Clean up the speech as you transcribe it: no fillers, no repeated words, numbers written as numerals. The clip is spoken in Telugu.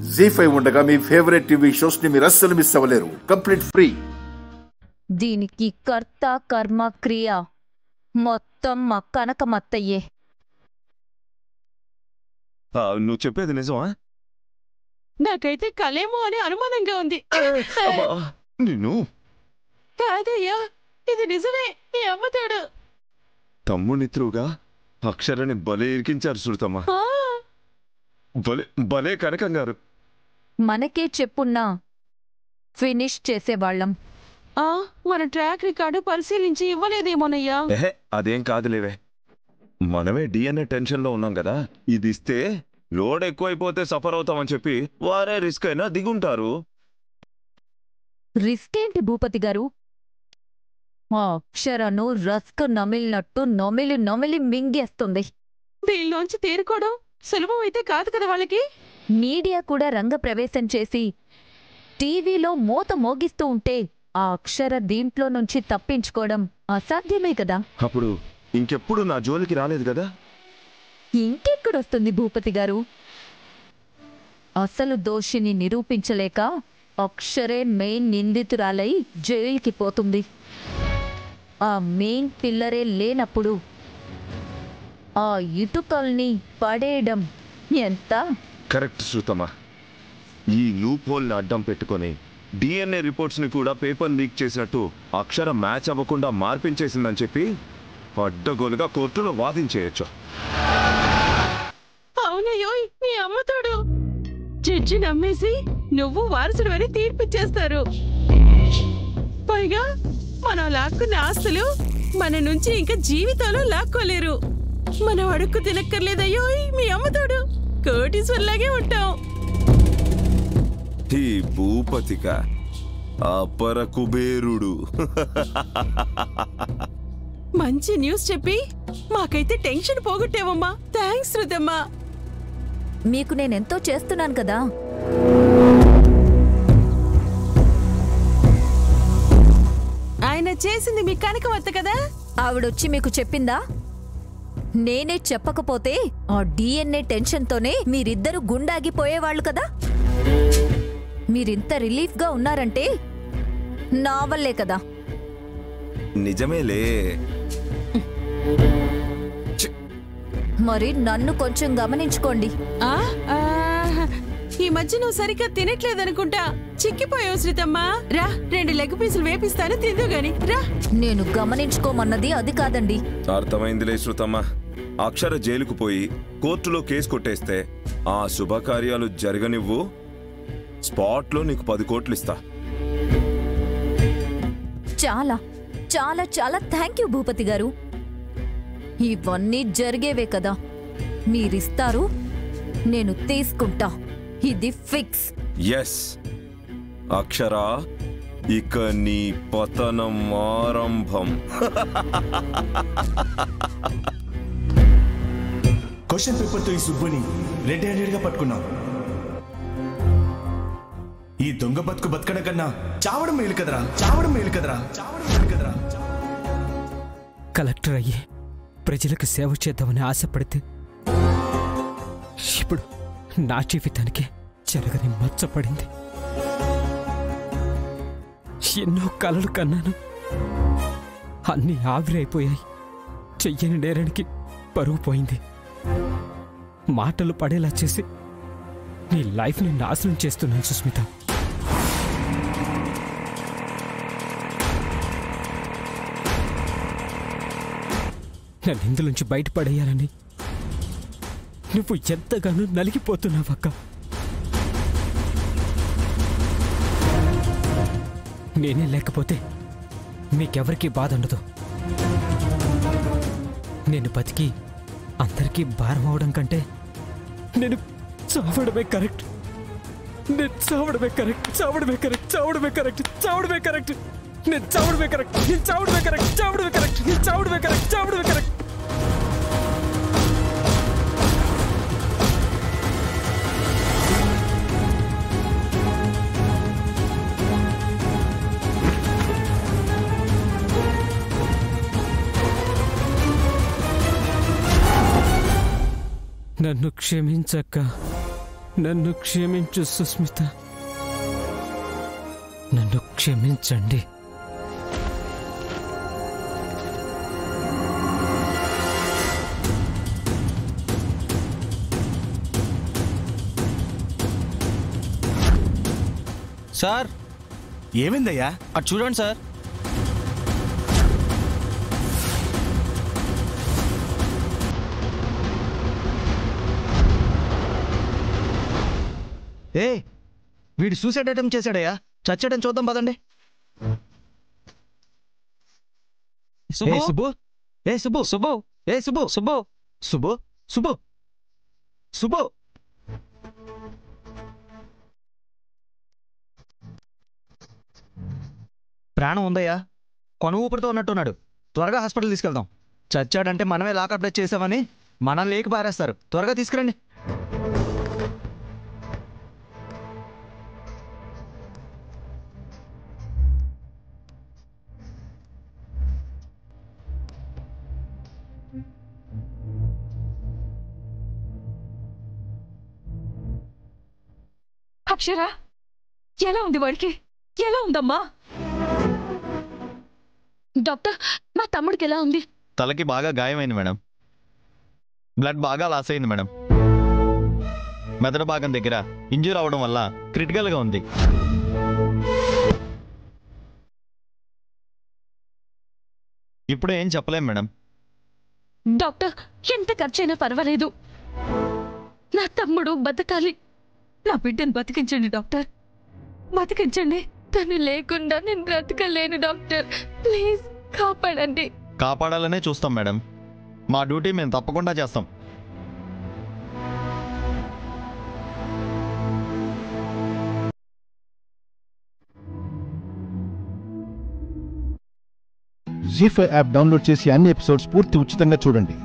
జీ5 ఉండగా మీ ఫేవరెట్ టీవీ షోస్ ని మీరు అస్సలు మిస్ అవ్వలేరు. Complete free. దీనికి కర్త కర్మ క్రియ మొత్తం మా కనకమత్తయ్యే. నువ్వు చెప్పేది నిజమా? నాకైతే కలేమో అని అనుమానంగా ఉంది. నిన్ను కాదయ్యా, ఇది నిజమే. ఈ అమ్మతాడు తమ్మునిత్రుగా అక్షరాన్ని భలే ఇరికించారు సురతమ్మ. భలే కనకం గారు. మనకే చెప్పున్నా ఫినిష్ చేసేవాళ్ళం. మన ట్రాక్ రికార్డు పరిశీలించి ఇవ్వలేదేమోనయ్యా. అదేం కాదులేవే, మనమే డిఎన్ఏ టెన్షన్ లో ఉన్నాం కదా. ఇది ఇస్తే లోడ్ ఎక్కువైపోతే సఫర్ అవుతామని చెప్పి వారే రిస్క్ అయినా దిగుంటారు. రిస్క్ ఏంటి భూపతి గారు? ఆ అక్షరను రస్క్ నమిలినట్టు నమిలి నమిలి మింగేస్తుంది. దీనిలోంచి తేరుకోవడం సులభం అయితే కాదు కదా వాళ్ళకి. మీడియా కూడా రంగప్రవేశం చేసి టీవీలో మోత మోగిస్తూ ఉంటే ఆ అక్షర దీంట్లో నుంచి తప్పించుకోవడం అసాధ్యమే కదా. అప్పుడు ఇంకెప్పుడు నా జోలికి రాలేదు కదా. ఇంకెక్కడొస్తుంది భూపతి గారు? అసలు దోషిని నిరూపించలేక అక్షరే మెయిన్ నిందితురాలై జైలుకి పోతుంది. ఆ మెయిన్ పిల్లరే లేనప్పుడు ఆ ఇటుకల్ని పడేయడం ఎంత కరెక్ట్ శృతమా. ఈ లూప్ హోల్ని అడ్డం పెట్టుకొని డిఎన్ఏ రిపోర్ట్స్ ని కూడా పేపర్ లీక్ చేసినట్టు అక్షర మ్యాచ్ అవ్వకుండా మార్పించేసిందని చెప్పి అడ్డగోలుగా కోర్టులో వాదించేయచ్చు. అవునయ్యో, మీ అమ్మతోడు జడ్జి నమ్మేసి నువ్వు వారసుడు అని తీర్పిచ్చేస్తారు. పైగా మనం లాక్కున్న ఆస్తులు మన నుంచి ఇంకా జీవితంలో లాక్కోలేరు. మనం అడుక్కు తినక్కర్లేదయ్యో, మీ అమ్మతోడు కోటీశ్వర్లాగే ఉంటాం. ఈ భూపతిక అపర కుబేరుడు. మంచి న్యూస్ చెప్పి మాకైతే టెన్షన్ పోగొట్టావమ్మా. థ్యాంక్స్ రుదమ్మా. మీకు నేనెంతో చేస్తున్నాను కదా. ఆయన చేసింది మీ కనకమత్త కదా. ఆవిడొచ్చి మీకు చెప్పిందా? నేనే చెప్పకపోతే ఆ డిఎన్ఏ టెన్షన్తోనే మీరిద్దరూ గుండాగిపోయేవాళ్ళు కదా. మీరింత రిలీఫ్గా ఉన్నారంటే నా వల్లే కదా. నిజమేలే. మరి నన్ను కొంచెం గమనించుకోండి. ఈ మధ్య నువ్వు సరిగ్గా తినట్లేదనుకుంటా. చిక్కిపోయావు శ్రీతమ్మా. రా, 2 లెగ్ పీసులు వేపిస్తాను, తిందు గాని రా. నేను గమనించుకోమన్నది అది కాదండి. అర్థమైందిలే శృతమ్మ. అక్షర జైలుకు పోయి కోర్టులో కేసు కొట్టేస్తే ఆ శుభకార్యాలు జరగనివ్వు. స్పాట్లో నీకు 10 కోట్లు ఇస్తా. చాలా చాలా చాలా థ్యాంక్ యూ భూపతి గారు. ఇవన్నీ జరిగేవే కదా. మీరిస్తారు, నేను తీసుకుంటా. ఇది ఫిక్స్. ఎస్ అక్షరా, ఇక నీ పతనం ఆరంభం. క్వశ్చన్ పేపర్తో ఈ సుబ్బుని రెడ్ హ్యాండెడ్ గా పట్టుకున్నాం. ఈ దొంగ బతుకు బతకడం కన్నా చావడం మేలు కదరా, చావడం మేలు కదరా, చావడం మేలు కదరా. కలెక్టర్ అయ్యి ప్రజలకు సేవ చేద్దామని ఆశపడితే ఇప్పుడు నా జీవితానికి జరగని మచ్చపడింది. ఎన్నో కలలు కన్నాను, అన్నీ ఆవిరైపోయాయి. చెయ్యని నేరానికి పరుగు పోయింది. మాటలు పడేలా చేసి నీ లైఫ్ని నాశనం చేస్తున్నాను సుస్మిత. నన్ను ఇందులోంచి బయటపడేయాలని నువ్వు ఎంతగానో నలిగిపోతున్నావక్క. నేనే లేకపోతే మీకెవరికీ బాధ ఉండదు. నేను బతికి అందరికీ భారం అవడం కంటే నేను చావడమే కరెక్ట్. నేను చావడమే కరెక్ట్, చావడమే కరెక్ట్, చావడమే కరెక్ట్, చావడమే కరెక్ట్. నేను చావడమే కరెక్ట్, నేను చావడమే కరెక్ట్, చావడమే కరెక్ట్, నేను చావడమే కరెక్ట్, చావడమే కరెక్ట్. నన్ను క్షమించక్క. నన్ను క్షమించు సుస్మిత, నన్ను క్షమించండి. సార్ ఏమైందయ్యా? అటు చూడండి సార్. వీడు సూసైడ్ అటెంప్ట్ చేశాడయ్యా. చచ్చాడని చూద్దాం పదండి. సుబ్బు సుబ్బు సుబ్బు సుబ్బు సుబ్బు సుబ్బు సుబ్బు సుబ్బు. ప్రాణం ఉందయ్యా, కొన ఊపిరితో ఉన్నట్టున్నాడు. త్వరగా హాస్పిటల్ తీసుకెళ్దాం. చచ్చాడంటే మనమే లాకప్ డెత్ చేసామని మనల్ని లేకి పారేస్తారు. త్వరగా తీసుకురండి. అక్షర, ఎలా ఉంది వాడికి? ఎలా ఉందమ్మా? డాక్టర్, మా తమ్ముడికి ఎలా ఉంది? తలకి బాగా గాయమైంది మేడం. బ్లడ్ బాగా లాస్ అయింది మేడం. మెదడు భాగం దగ్గర ఇంజ్యూర్ అవడం వల్ల క్రిటికల్గా ఉంది. ఇప్పుడు ఏం చెప్పలేం మేడం. డాక్టర్, ఎంత ఖర్చైనా పర్వాలేదు, నా తమ్ముడు బతకాలి. నా బిడ్డను బతికించండి డాక్టర్, బతికించండి. తను లేకుండా నేను బ్రతకలేను డాక్టర్. ప్లీజ్ కాపాడండి. కాపాడాలనే చూస్తాం మేడం. మా డ్యూటీ మేము తప్పకుండా చేస్తాం. జీ5 యాప్ డౌన్లోడ్ చేసి అన్ని ఎపిసోడ్స్ పూర్తి ఉచితంగా చూడండి.